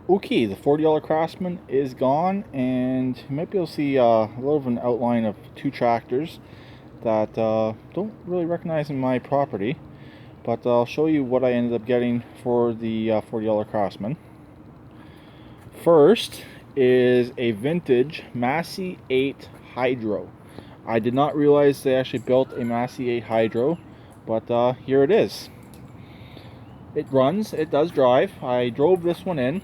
Okay, the $40 Craftsman is gone, and you might be able to see a little of an outline of two tractors that don't really recognize in my property, but I'll show you what I ended up getting for the $40 Craftsman. First is a vintage Massey 8 Hydro. I did not realize they actually built a Massey 8 Hydro, but here it is. It runs, it does drive. I drove this one in.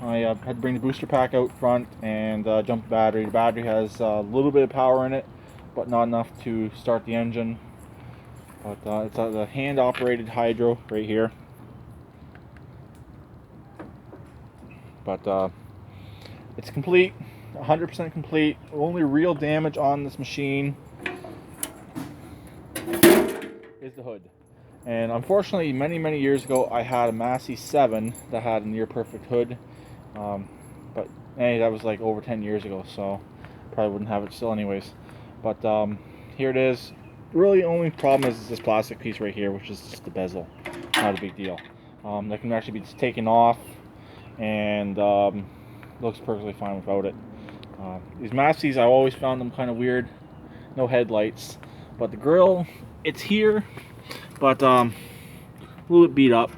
I had to bring the booster pack out front and jump the battery. The battery has a little bit of power in it, but not enough to start the engine. But it's a hand-operated hydro right here. But it's complete, 100% complete. Only real damage on this machine is the hood. And unfortunately, many years ago, I had a Massey 7 that had a near-perfect hood. But hey, that was like over 10 years ago, so probably wouldn't have it still anyways. But here it is. Really, the only problem is this plastic piece right here, which is just the bezel. Not a big deal. That can actually be taken off, and looks perfectly fine without it. These Masseys, I always found them kind of weird. No headlights, but the grill, it's here, but a little bit beat up.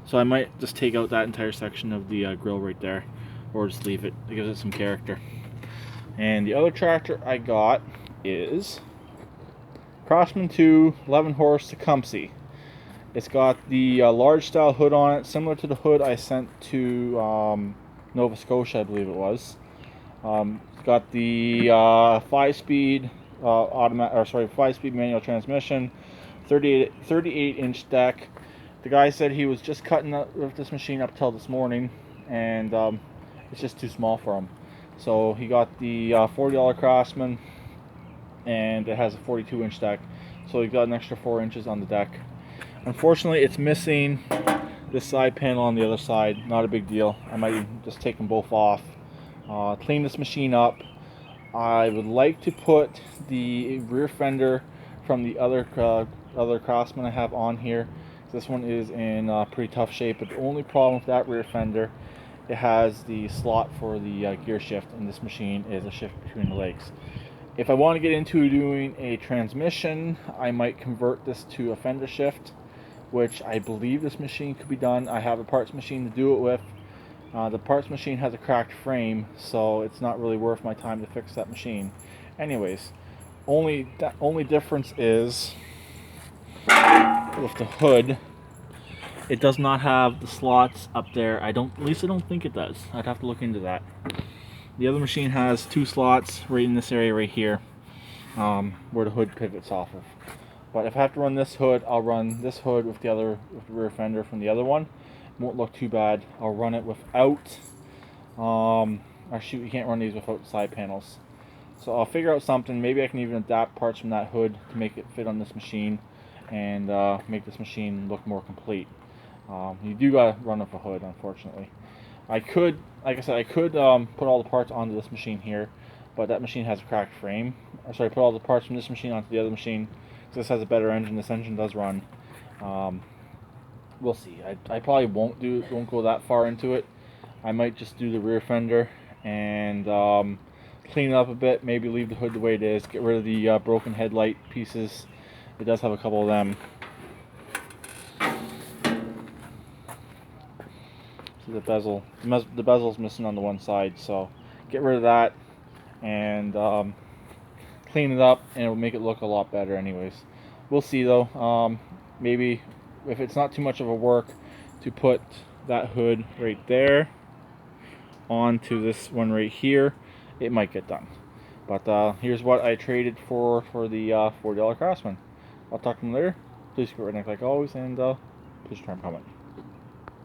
So I might just take out that entire section of the grill right there, or just leave it. It gives it some character. And the other tractor I got is Craftsman 2 11 horse Tecumseh. It's got the large style hood on it, similar to the hood I sent to Nova Scotia, I believe it was. It's got the 5-speed automatic, or sorry, 5-speed manual transmission, 38-inch deck. The guy said he was just cutting this machine up till this morning, and it's just too small for him. So he got the $40 Craftsman, and it has a 42-inch deck. So he got an extra 4 inches on the deck. Unfortunately, it's missing this side panel on the other side. Not a big deal. I might just take them both off. Clean this machine up. I would like to put the rear fender from the other Craftsman I have on here. This one is in pretty tough shape, but the only problem with that rear fender, it has the slot for the gear shift, and this machine is a shift between the legs. If I want to get into doing a transmission, I might convert this to a fender shift, which I believe this machine could be done. I have a parts machine to do it with. The parts machine has a cracked frame, so it's not really worth my time to fix that machine. Anyways, only difference is with the hood, it does not have the slots up there. At least I don't think it does. I'd have to look into that. The other machine has 2 slots right in this area right here, where the hood pivots off of. But if I have to run this hood, I'll run this hood with the rear fender from the other one. It won't look too bad. I'll run it without, you can't run these without side panels. So I'll figure out something. Maybe I can even adapt parts from that hood to make it fit on this machine, and make this machine look more complete. You do gotta run up a hood, unfortunately. I could, like I said, put all the parts onto this machine here, but that machine has a cracked frame. Sorry, put all the parts from this machine onto the other machine. This has a better engine. This engine does run. We'll see. I probably won't go that far into it. I might just do the rear fender and clean it up a bit. Maybe leave the hood the way it is. Get rid of the broken headlight pieces. It does have a couple of them. See the bezel. The bezel's missing on the one side, so get rid of that and clean it up, and it'll make it look a lot better anyways. We'll see though. Maybe if it's not too much of a work to put that hood right there onto this one right here, it might get done. But here's what I traded for the $40 Craftsman. I'll talk to them later. Please go right next like always, and please try and comment.